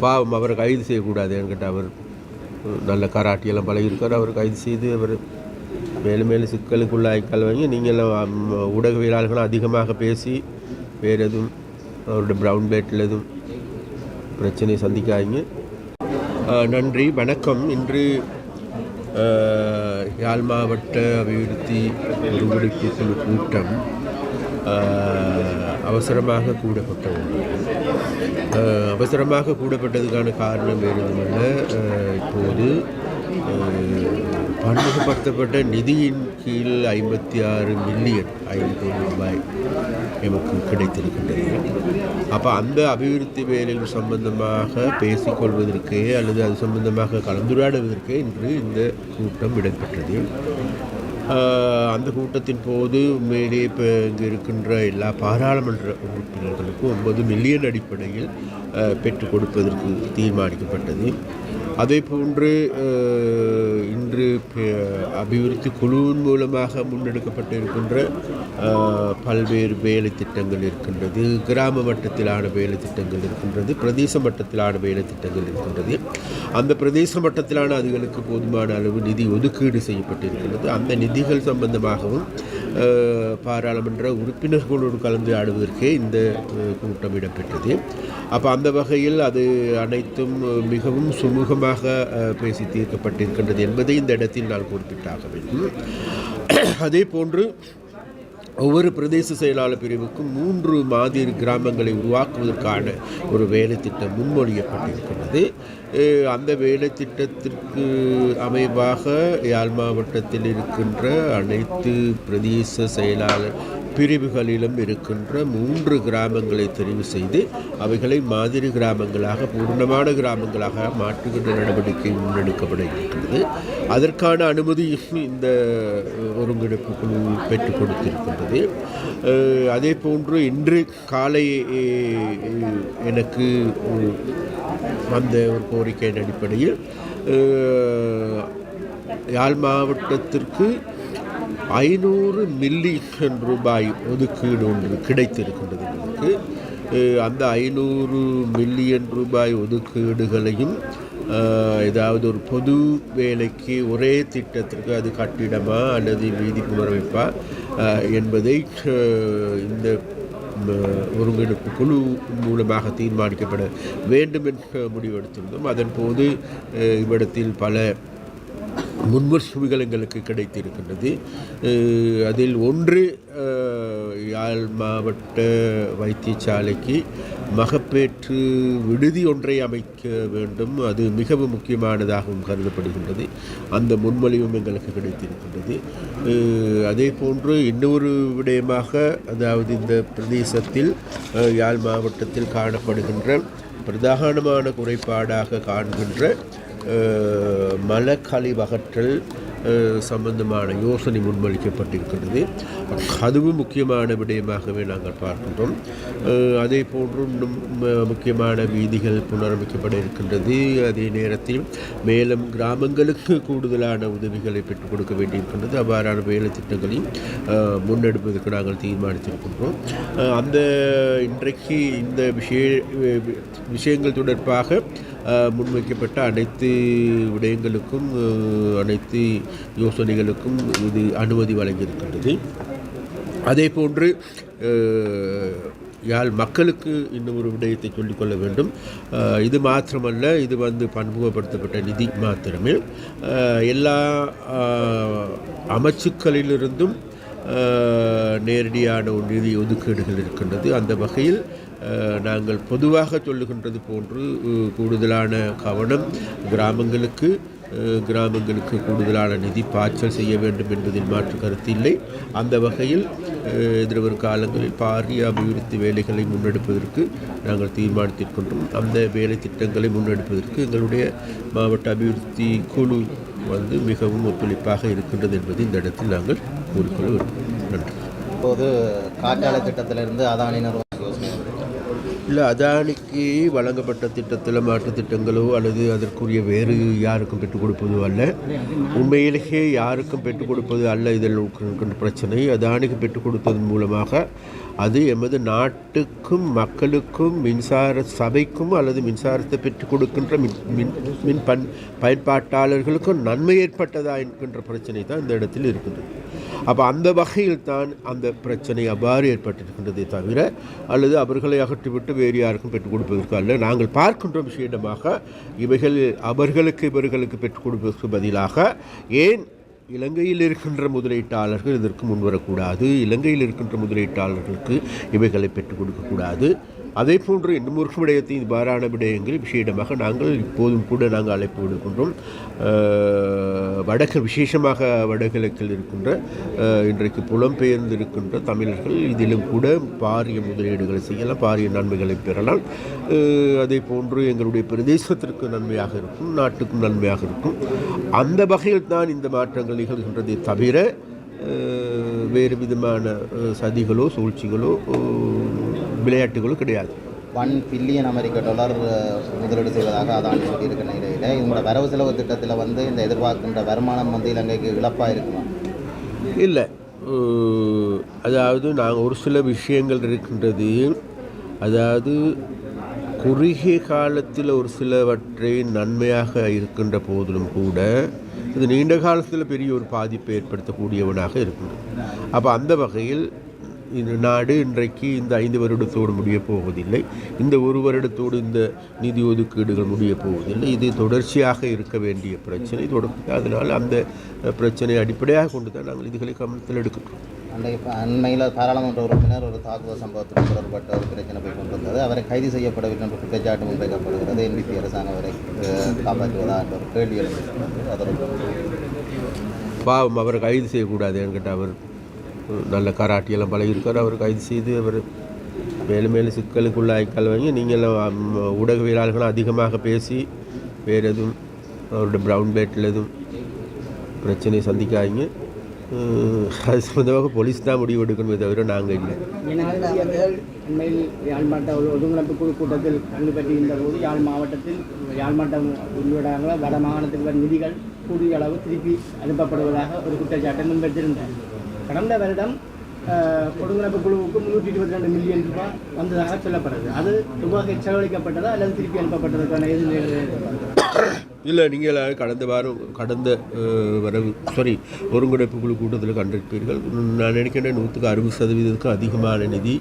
பாவம் அவரை கைது செய்யக்கூடாது என்கிட்ட. அவர் நல்ல கராட்டியெல்லாம் பழகியிருக்கார். அவர் கைது செய்து அவர் மேலும் மேலும் சிக்கலுக்குள்ளாய்க்கால் வாங்கி நீங்கள் ஊடகவியலாளர்களும் அதிகமாக பேசி வேறு எதுவும் அவருடைய ப்ரவுன் பேட்டில் எதுவும் பிரச்சனையை சந்திக்காதீங்க. நன்றி, வணக்கம். இன்று யாழ் மாவட்ட அபிவிருத்தி ஒருங்கிணைப்பு குழு கூட்டம் அவசரமாக கூடப்பட்டது. அவசரமாக கூடப்பட்டதுக்கான காரணம் வேறு எதுவுமல்ல, இப்போது பன்முகப்படுத்தப்பட்ட நிதியின் கீழ் 56 மில்லியன் ரூபாய் எமக்கு கிடைத்திருக்கின்றது. அப்போ அந்த அபிவிருத்தி வேலைகள் சம்பந்தமாக பேசிக்கொள்வதற்கே அல்லது அது சம்பந்தமாக கலந்துரையாடுவதற்கே இன்று இந்த கூட்டம் இடம்பெற்றது. அந்த கூட்டத்தின் போது உண்மையிலேயே இப்போ இங்கே இருக்கின்ற எல்லா பாராளுமன்ற உறுப்பினர்களுக்கும் 9 மில்லியன் அடிப்படையில் பெற்றுக் கொடுப்பதற்கு தீர்மானிக்கப்பட்டது. அதே போன்று இன்று அபிவிருத்தி குழுவின் மூலமாக முன்னெடுக்கப்பட்டு இருக்கின்ற பல்வேறு வேலை திட்டங்கள் இருக்கின்றது. கிராம மட்டத்திலான வேலை திட்டங்கள் இருக்கின்றது, பிரதேச மட்டத்திலான வேலை திட்டங்கள் இருக்கின்றது. அந்த பிரதேச மட்டத்திலான அதுகளுக்கு போதுமான அளவு நிதி ஒதுக்கீடு செய்யப்பட்டிருக்கின்றது. அந்த நிதிகள் சம்பந்தமாகவும் பாராளுமன்ற உறுப்பினர்களோடு கலந்துரையாடுவதற்கே இந்த கூட்டம் இடம்பெற்றது. அப்போ அந்த வகையில் அது அனைத்தும் மிகவும் சுமூகமாக பேசி தீர்க்கப்பட்டிருக்கின்றது என்பதை இந்த இடத்தில் நான் குறிப்பிட்டாக வேண்டும். அதே போன்று ஒவ்வொரு பிரதேச செயலாளர் பிரிவுக்கும் 3 மாதிரி கிராமங்களை உருவாக்குவதற்கான ஒரு வேலை திட்டம் முன்மொழியப்பட்டிருக்கிறது. அந்த வேலை திட்டத்திற்கு அமைவாக யாழ் மாவட்டத்தில் இருக்கின்ற அனைத்து பிரதேச செயலாளர் பிரிவுகளிலும் இருக்கின்ற 3 கிராமங்களை தெரிவு செய்து அவைகளை மாதிரி கிராமங்களாக, பூர்ணமான கிராமங்களாக மாற்றுகின்ற நடவடிக்கை முன்னெடுக்கப்பட இருக்கிறது. அதற்கான அனுமதி இந்த ஒருங்கிணைப்பு குழு பெற்றுக் கொடுத்திருக்கின்றது. அதே போன்று இன்று காலை எனக்கு வந்த ஒரு கோரிக்கையின் அடிப்படையில் யாழ் மாவட்டத்திற்கு 500 மில்லியன் ரூபாய் ஒதுக்கீடு ஒன்று கிடைத்திருக்கின்றது. எனக்கு அந்த 500 மில்லியன் ரூபாய் ஒதுக்கீடுகளையும் ஏதாவது ஒரு பொது வேலைக்கு ஒரே திட்டத்திற்கு, அது கட்டிடமா அல்லது வீதி புனரமைப்பா என்பதை இந்த ஒருங்கிணைப்பு குழு மூலமாக தீர்மானிக்கப்பட வேண்டும் என்ற முடிவெடுத்திருந்தோம். அதன் போது இவ்விடத்தில் பல முன்வரிசைகள் எங்களுக்கு கிடைத்திருக்கின்றது. அதில் ஒன்று, யாழ் மாவட்ட வைத்தியசாலைக்கு மகப்பேற்று விடுதி ஒன்றை அமைக்க வேண்டும். அது மிகவும் முக்கியமானதாகவும் கருதப்படுகின்றது. அந்த முன்மொழிவும் எங்களுக்கு கிடைத்திருக்கின்றது. அதே போன்று இன்னொரு விடயமாக, அதாவது இந்த பிரதேசத்தில் யாழ் மாவட்டத்தில் காணப்படுகின்ற பிரதானமான குறைபாடாக காண்கின்ற மலக்கழிவகற்றல் சம்பந்தமான யோசனை முன்மொழிக்கப்பட்டிருக்கிறது. அதுவும் முக்கியமான விடயமாகவே நாங்கள் பார்க்கின்றோம். அதே போன்று இன்னும் முக்கியமான வீதிகள் புனரமைக்கப்பட இருக்கின்றது. அதே நேரத்தில் மேலும் கிராமங்களுக்கு கூடுதலான உதவிகளை பெற்றுக் கொடுக்க வேண்டியிருக்கின்றது. அவ்வாறான வேலை திட்டங்களையும் முன்னெடுப்பதற்கு நாங்கள் தீர்மானித்திருக்கின்றோம். அந்த இன்றைக்கு இந்த விஷயங்கள் தொடர்பாக முன்வைக்கப்பட்ட அனைத்து விடயங்களுக்கும், அனைத்து யோசனைகளுக்கும் இது அனுமதி வழங்கியிருக்கின்றது. அதே போன்று யாழ் மக்களுக்கு இன்னும் ஒரு விடயத்தை சொல்லிக்கொள்ள வேண்டும். இது மாத்திரமல்ல, இது பன்முகப்படுத்தப்பட்ட நிதி மாத்திரமே. எல்லா அமைச்சுக்களிலிருந்தும் நேரடியான நிதி ஒதுக்கீடுகள் இருக்கின்றது. அந்த வகையில் நாங்கள் பொதுவாக சொல்லுகின்றது போன்று கூடுதலான கவனம் கிராமங்களுக்கு கூடுதலான நிதி பாய்ச்சல் செய்ய வேண்டும் என்பதில் மாற்று கருத்து இல்லை. அந்த வகையில் எதிர்வரும் காலங்களில் பாரிய அபிவிருத்தி வேலைகளை முன்னெடுப்பதற்கு நாங்கள் தீர்மானித்திருக்கின்றோம். அந்த வேலை திட்டங்களை முன்னெடுப்பதற்கு எங்களுடைய மாவட்ட அபிவிருத்தி குழு மிகவும் ஒத்துழைப்பாக இருக்கின்றது என்பது இந்த இடத்தில் நாங்கள் கூறிக்கொள்ள விரும்புகிறோம். நன்றி. இப்போது காற்றாலை திட்டத்திலிருந்து அதானி இல்லை, அதானிக்கு வழங்கப்பட்ட திட்டத்தில் மாற்றுத் திட்டங்களோ அல்லது அதற்குரிய வேறு யாருக்கும் பெற்றுக் கொடுப்பதோ அல்ல. உண்மையிலேயே யாருக்கும் பெற்றுக் கொடுப்பது அல்ல. இதில் இருக்கின்ற பிரச்சனை அதானிக்கு பெற்றுக் கொடுத்ததன் மூலமாக அது எமது நாட்டுக்கும் மக்களுக்கும் மின்சார சபைக்கும் அல்லது மின்சாரத்தை பெற்றுக் கொடுக்கின்ற மின் பயன்பாட்டாளர்களுக்கும் நன்மை ஏற்பட்டதா என்கின்ற பிரச்சனை தான் இந்த இடத்தில் இருக்கின்றது. அப்போ அந்த வகையில் தான் அந்த பிரச்சனை அவ்வாறு ஏற்பட்டிருக்கின்றதை தவிர அல்லது அவர்களை அகற்றிவிட்டு வேறு யாருக்கும் பெற்றுக் கொடுப்பதற்கு அல்ல. நாங்கள் பார்க்கின்ற விஷயமாக இவைகள் இவர்களுக்கு பெற்றுக் கொடுப்பதற்கு பதிலாக ஏன் இலங்கையில் இருக்கின்ற முதலீட்டாளர்கள் இதற்கு முன்வரக்கூடாது, இலங்கையில் இருக்கின்ற முதலீட்டாளர்களுக்கு இவைகளை பெற்றுக் கொடுக்கக்கூடாது. அதே போன்று இன்னும் ஒரு விடயத்தை இவ்வாறான விடயங்கள் விஷயமாக நாங்கள் இப்போதும் கூட நாங்கள் அழைப்பு விடுக்கின்றோம். விசேஷமாக வடகிழக்கில் இருக்கின்ற இன்றைக்கு புலம்பெயர்ந்து இருக்கின்ற தமிழர்கள் இதிலும் கூட பாரிய முதலீடுகளை செய்யலாம், பாரிய நன்மைகளை பெறலாம். அதே போன்று எங்களுடைய பிரதேசத்திற்கு நன்மையாக இருக்கும், நாட்டுக்கும் நன்மையாக இருக்கும். அந்த வகையில் தான் இந்த மாற்றங்கள் நிகழ்கின்றதை தவிர வேறு விதமான சதிகளோ சூழ்ச்சிகளோ விளையாட்டுகளோ கிடையாது. $1 பில்லியன் முதலீடு செய்வதாக அதானி சொல்லியிருக்கிற நிலையில் இந்த வரவு செலவு திட்டத்தில் இந்த எதிர்பார்க்கின்ற வருமானம் இலங்கைக்கு இழப்பாக இருக்குமா? இல்லை, அதாவது நாங்கள் ஒரு சில விஷயங்கள் இருக்கின்றது. அதாவது குறுகிய காலத்தில் ஒரு சிலவற்றை நன்மையாக இருக்கின்ற போதிலும் கூட இது நீண்ட காலத்தில் பெரிய ஒரு பாதிப்பை ஏற்படுத்தக்கூடியவனாக இருக்கின்றது. அப்போ அந்த வகையில் இந்த நாடு இன்றைக்கு இந்த 5 வருடத்தோடு முடியப் போவதில்லை, இந்த 1 வருடத்தோடு இந்த நிதி ஒதுக்கீடுகள் முடியப் போவதில்லை. இது தொடர்ச்சியாக இருக்க வேண்டிய பிரச்சனை அதனால் அந்த பிரச்சனையை அடிப்படையாக கொண்டு தான் நாங்கள் இதுகளை கவனத்தில் எடுக்கிறோம். அண்மையில் பாராளுமன்ற உறுப்பினர் ஒரு தாக்குதல் சம்பவத்துடன் தொடர்பட்ட ஒரு பிரச்சனை போய் கொண்டிருந்தது. அவரை கைது செய்யப்படவில்லை என்ற குற்றச்சாட்டு முன்வைக்கப்படுகிறது. என்பிபி அரசாங்கம் அவரை காப்பாற்றுவதா என்ற ஒரு கேள்வி எழுப்பியிருக்கிறது. அதற்கு பாவம், அவரை கைது செய்யக்கூடாது என்கிட்ட அவர் நல்ல கராட்டியெல்லாம் பழகியிருக்கார். அவர் கைது செய்து அவர் மேலும் மேலும் சிக்கலுக்குள்ளாய்க்கால் வாங்கி நீங்கள்லாம் ஊடகவியலாளர்களும் அதிகமாக பேசி வேறு எதுவும் அவருடைய ப்ரவுன் பேட்டில் எதுவும் பிரச்சனையை சந்திக்காதீங்க. அது சம்பந்தமாக போலீஸ் தான் முடிவு எடுக்கணுமே தவிர நாங்கள் இல்லை. உண்மையில் யாழ்ப்பாண ஒருங்கிணைப்பு குழு கூட்டத்தில் பங்கு பெற்றிருந்த போது யாழ் மாவட்டத்தில் யாழ்ப்பாணம் உள்ளிடாக வட மாகாணத்தில் நிதிகள் கூடிய அளவு திருப்பி அனுப்பப்படுவதாக ஒரு குற்றச்சாட்டை முன்வைத்திருந்தார். கடந்த வருடம் ஒருங்கிணைப்பு குழுவுக்கு 322 மில்லியன் ரூபாய் வந்ததாக சொல்லப்படுது. அது ரூபாய் செலவழிக்கப்பட்டதா அல்லது திருப்பி அனுப்பப்பட்டதுக்கான இல்லை, நீங்கள் கடந்த ஒருங்கிணைப்பு குழு கூட்டத்தில் கண்டிருப்பீர்கள். நான் நினைக்கின்றேன் 160% அதிகமான நிதி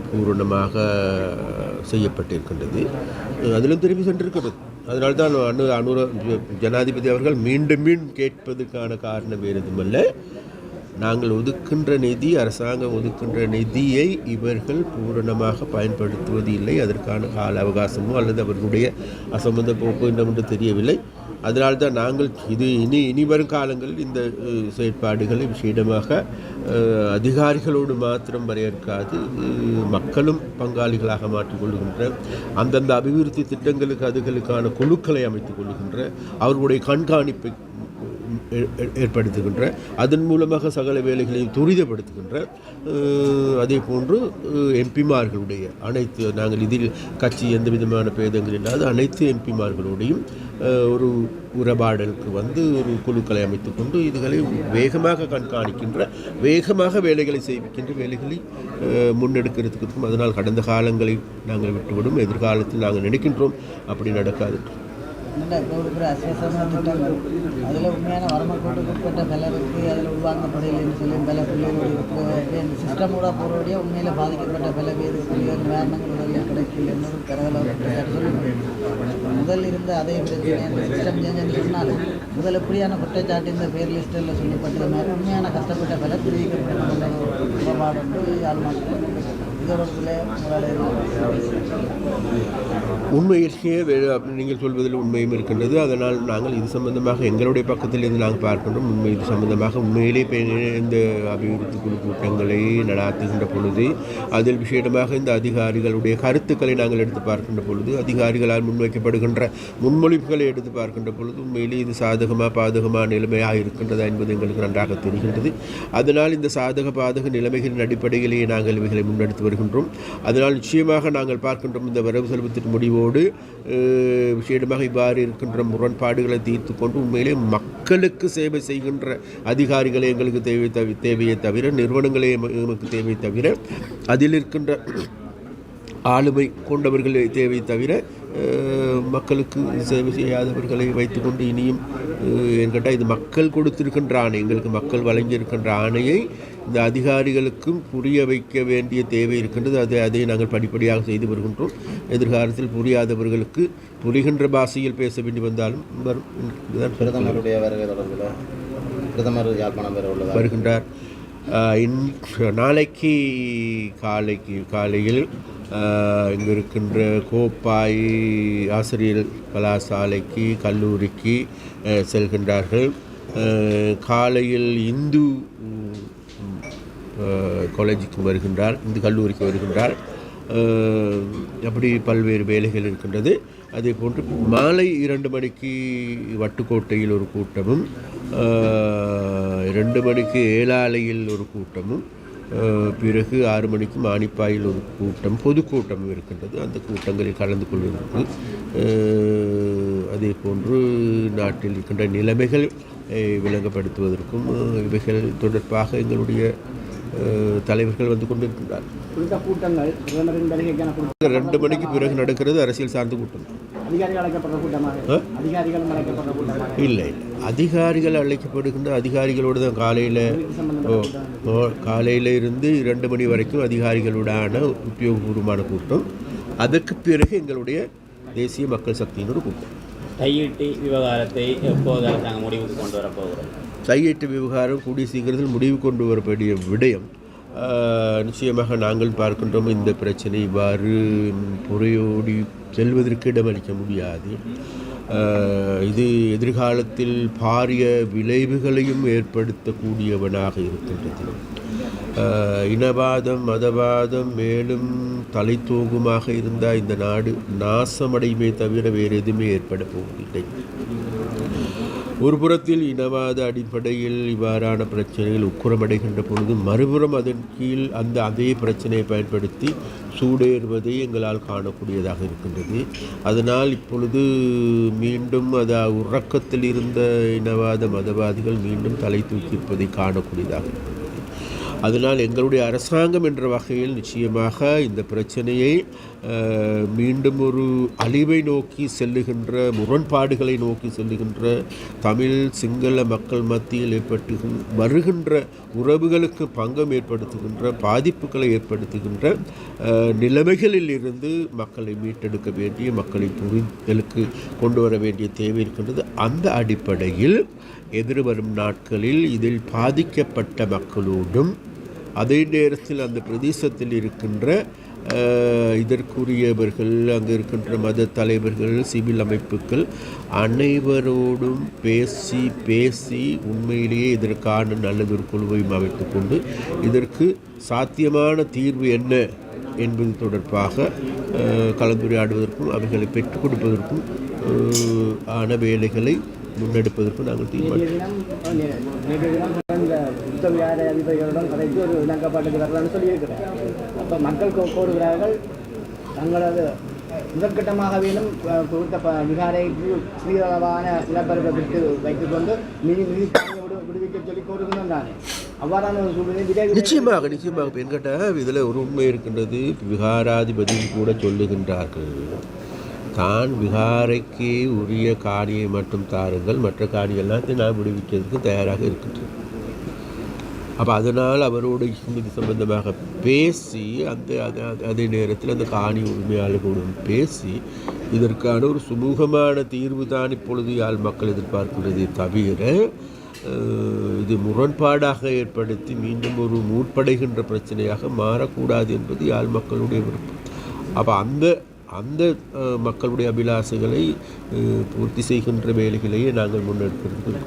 பூரணமாக செய்யப்பட்டிருக்கின்றது. அதிலும் திரும்பி சென்றிருக்கிறது. அதனால்தான் ஜனாதிபதி அவர்கள் மீண்டும் கேட்பதற்கான காரணம் வேறு எதுவுமல்ல. நாங்கள் ஒதுக்கின்ற நிதி, அரசாங்கம் ஒதுக்கின்ற நிதியை இவர்கள் பூரணமாக பயன்படுத்துவது இல்லை. அதற்கான கால அவகாசமோ அல்லது அவர்களுடைய அசம்பந்த போக்கோ என்னவென்று தெரியவில்லை. அதனால்தான் நாங்கள் இனி வரும் காலங்களில் இந்த செயற்பாடுகளை விஷயமாக அதிகாரிகளோடு மாத்திரம் வரையறுக்காது, மக்களும் பங்காளிகளாக மாற்றிக்கொள்கின்ற அந்தந்த அபிவிருத்தி திட்டங்களுக்கு அதுகளுக்கான குழுக்களை அமைத்துக் கொள்கின்ற அவர்களுடைய கண்காணிப்பை ஏற்படுத்துகின்ற அதன் மூலமாக சகல வேலைகளையும் துரிதப்படுத்துகின்ற அதே போன்று எம்பிமார்களுடைய அனைத்து நாங்கள் இதில் கட்சி எந்த விதமான பேதங்கள் இல்லாத அனைத்து எம்பிமார்களுடையும் ஒரு உறவாடலுக்கு ஒரு குழுக்களை அமைத்துக் கொண்டு இதுகளை வேகமாக கண்காணிக்கின்ற வேகமாக வேலைகளை செய்விக்கின்ற வேலைகளை முன்னெடுக்கிறதுக்கும் அதனால் கடந்த காலங்களை நாங்கள் விட்டுவிடும். எதிர்காலத்தில் நாங்கள் நினைக்கின்றோம் அப்படி நடக்காது. திட்டங்கள் அதில் உண்மையான வரம்புக்குட்பட்ட பலருக்கு அதில் உள்வாங்கப்படையில்னு சொல்லி பல பிள்ளைகள் இருக்குது. இந்த சிஸ்டமோட போகிறோடைய உண்மையில் பாதிக்கப்பட்ட பல பேர் நிவாரணங்கள் முதலில் கிடைக்கல என்னொரு பரவலாக சொல்லி முதல் இருந்த அதே பிரச்சனை அந்த சிஸ்டம் சேஞ்சுன்னு சொன்னாலும் முதல் எப்படியான குற்றச்சாட்டு இந்த பேர் லிஸ்ட்டில் சொல்லப்பட்டது மாதிரி உண்மையான கஷ்டப்பட்ட பல தெரிவிக்கப்பட்ட உறவாடு உண்மையிலேயே நீங்கள் சொல்வதில் உண்மையும் இருக்கின்றது. அதனால் நாங்கள் இது சம்பந்தமாக எங்களுடைய பக்கத்திலிருந்து நாங்கள் பார்க்கின்றோம். இது சம்பந்தமாக உண்மையிலே இந்த அபிவிருத்தி குழு கூட்டங்களை நடாத்துகின்ற பொழுது அதில் விஷயமாக இந்த அதிகாரிகளுடைய கருத்துக்களை நாங்கள் எடுத்து பார்க்கின்ற பொழுது அதிகாரிகளால் முன்வைக்கப்படுகின்ற முன்மொழிவுகளை எடுத்து பார்க்கின்ற பொழுது உண்மையிலே இது சாதகமாக பாதகமான நிலைமையாக இருக்கின்றதா என்பது எங்களுக்கு நன்றாக தெரிகின்றது. அதனால் இந்த சாதக பாதக நிலைமைகளின் அடிப்படையிலேயே நாங்கள் இவைகளை முன்னெடுத்து வருகின்றோம். அதனால் நிச்சயமாக நாங்கள் பார்க்கின்றோம் இந்த வரவு செலவுத்திட்ட முடிவோடு விசேடமாக இவ்வாறு இருக்கின்ற முரண்பாடுகளை தீர்த்து கொண்டு உண்மையிலே மக்களுக்கு சேவை செய்கின்ற அதிகாரிகளே எங்களுக்கு தேவையே தவிர நிறுவனங்களே எமக்கு தேவை தவிர அதில் இருக்கின்ற ஆளுமை கொண்டவர்களே தேவை தவிர மக்களுக்கு சேவை செய்யாதவர்களை வைத்துக்கொண்டு இனியும் என்கிட்ட இது மக்கள் கொடுத்திருக்கின்ற ஆணை, எங்களுக்கு மக்கள் வழங்கியிருக்கின்ற ஆணையை இந்த அதிகாரிகளுக்கும் புரிய வைக்க வேண்டிய தேவை இருக்கின்றது. அதை நாங்கள் படிப்படியாக செய்து வருகின்றோம். எதிர்காலத்தில் புரியாதவர்களுக்கு புரிகின்ற பாஷையில் பேச வேண்டி வந்தாலும் வரும். பிரதமருடைய வருகை தொடர்பில் பிரதமர் யாழ்ப்பாணம் வருகின்றார். நாளைக்கு காலையில் இங்கே இருக்கின்ற கோப்பாய் ஆசிரியர் கலாசாலைக்கு கல்லூரிக்கு செல்கின்றார்கள். காலையில் இந்து காலேஜுக்கு வருகின்றார், இந்து கல்லூரிக்கு வருகின்றார். அப்படி பல்வேறு வேலைகள் இருக்கின்றது. அதே போன்று மாலை 2 மணிக்கு வட்டுக்கோட்டையில் ஒரு கூட்டமும் 2 மணிக்கு ஏலாலையில் ஒரு கூட்டமும் பிறகு 6 மணிக்கு மானிப்பாயில் ஒரு பொதுக்கூட்டமும் இருக்கின்றது. அந்த கூட்டங்களில் கலந்து கொள்வதற்கு அதே போன்று நாட்டில் இருக்கின்ற நிலைமைகள் விளங்கப்படுத்துவதற்கும் இவைகள் தொடர்பாக எங்களுடைய தலைவர்கள் வந்து கொண்டிருக்கின்றார். 2 மணிக்கு பிறகு நடக்கிறது அரசியல் சார்ந்த கூட்டம். இல்லை, அதிகாரிகள் அழைக்கப்படுகின்ற அதிகாரிகளோடு தான் காலையில் இருந்து 2 மணி வரைக்கும் அதிகாரிகளுடான உத்தியோகபூர்வமான கூட்டம். அதற்கு பிறகு எங்களுடைய தேசிய மக்கள் சக்தியின் ஒரு கூட்டம். கையீட்டு விவகாரத்தை எப்போது அரசாங்கம் முடிவுக்கு கொண்டு வரப்போகிறோம்? கையீட்டு விவகாரம் கூடிய சீக்கிரத்தில் முடிவு கொண்டு வரக்கூடிய விடயம். நிச்சயமாக நாங்கள் பார்க்கின்றோம் இந்த பிரச்சனை இவ்வாறு புறையோடி செல்வதற்கு இடமளிக்க முடியாது. இது எதிர்காலத்தில் பாரிய விளைவுகளையும் ஏற்படுத்தக்கூடியவனாக இருக்கின்றது. இனவாதம் மதவாதம் மேலும் தலைத்தூங்குமாக இருந்தால் இந்த நாடு நாசமடையுமே தவிர வேறு எதுவுமே ஏற்பட போவதில்லை. ஒரு புறத்தில் இனவாத அடிப்படையில் இவ்வாறான பிரச்சனைகள் உக்குரமடைகின்ற பொழுது மறுபுறம் அதன் கீழ் அதே பிரச்சனையை பயன்படுத்தி சூடேறுவதை எங்களால் காணக்கூடியதாக இருக்கின்றது. அதனால் இப்பொழுது மீண்டும் உறக்கத்தில் இருந்த இனவாத மதவாதிகள் மீண்டும் தலை தூக்கியிருப்பதை காணக்கூடியதாக இருக்கிறது. அதனால் எங்களுடைய அரசாங்கம் என்ற வகையில் நிச்சயமாக இந்த பிரச்சனையை மீண்டும் ஒரு அழிவை நோக்கி செல்லுகின்ற முரண்பாடுகளை நோக்கி செல்லுகின்ற தமிழ் சிங்கள மக்கள் மத்தியில் வருகின்ற உறவுகளுக்கு பங்கம் ஏற்படுத்துகின்ற பாதிப்புகளை ஏற்படுத்துகின்ற நிலைமைகளில் இருந்து மக்களை மீட்டெடுக்க வேண்டிய மக்களை புரிதலுக்கு கொண்டு வர வேண்டிய தேவை இருக்கின்றது. அந்த அடிப்படையில் எதிர்வரும் நாட்களில் இதில் பாதிக்கப்பட்ட மக்களோடும் அதே நேரத்தில் அந்த பிரதேசத்தில் இருக்கின்ற இதற்குரியவர்கள், அங்கே இருக்கின்ற மத தலைவர்கள், சிவில் அமைப்புகள் அனைவரோடும் பேசி உண்மையிலேயே இதற்கான நல்லதொரு குழுவையும் அமைத்து கொண்டு இதற்கு சாத்தியமான தீர்வு என்ன என்பது தொடர்பாக கலந்துரையாடுவதற்கும் அவைகளை பெற்றுக் கொடுப்பதற்கும் ஆன வேலைகளை முன்னெடுப்பதற்கு நாங்கள் தீர்மானிக்கிறோம். அதிபர்களுடன் கதைத்து ஒரு இணக்கப்பாட்டுக்கு வரலான்னு சொல்லியிருக்கிறேன். அப்போ மக்கள் கோருகிறார்கள் தங்களது முதற்கட்டமாக வேணும் கொடுத்த விகாரைக்கு சிறிதளவான நிலப்பரப்பை விட்டு வைத்துக்கொண்டு விடுவிக்க சொல்லி கோருகிறோம் தானே. அவ்வாறான ஒரு சூழ்நிலை நிச்சயமாக என்கிட்ட இதில் ஒரு உண்மை இருக்கின்றது. விகாராதிபதி கூட சொல்லுகின்றார்கள், தான் விகாரைக்கு உரிய காணியை மட்டும் தாருங்கள், மற்ற காணியெல்லாம் நான் விடுவிக்கிறதுக்கு தயாராக இருக்கின்றேன். அப்போ அதனால் அவரோடு இது சம்பந்தமாக பேசி அதே நேரத்தில் அந்த காணி உரிமையாளர்களுடன் பேசி இதற்கான ஒரு சுமூகமான தீர்வு தான் இப்பொழுது யாழ் மக்கள் எதிர்பார்க்கின்றதே தவிர இது முரண்பாடாக ஏற்படுத்தி மீண்டும் ஒரு மூட்படைகின்ற பிரச்சனையாக மாறக்கூடாது என்பது யாழ் மக்களுடைய விருப்பம். அப்போ அந்த மக்களுடைய அபிலாசைகளை பூர்த்தி செய்கின்ற வேலைகளையே நாங்கள் முன்னெடுக்கிறது.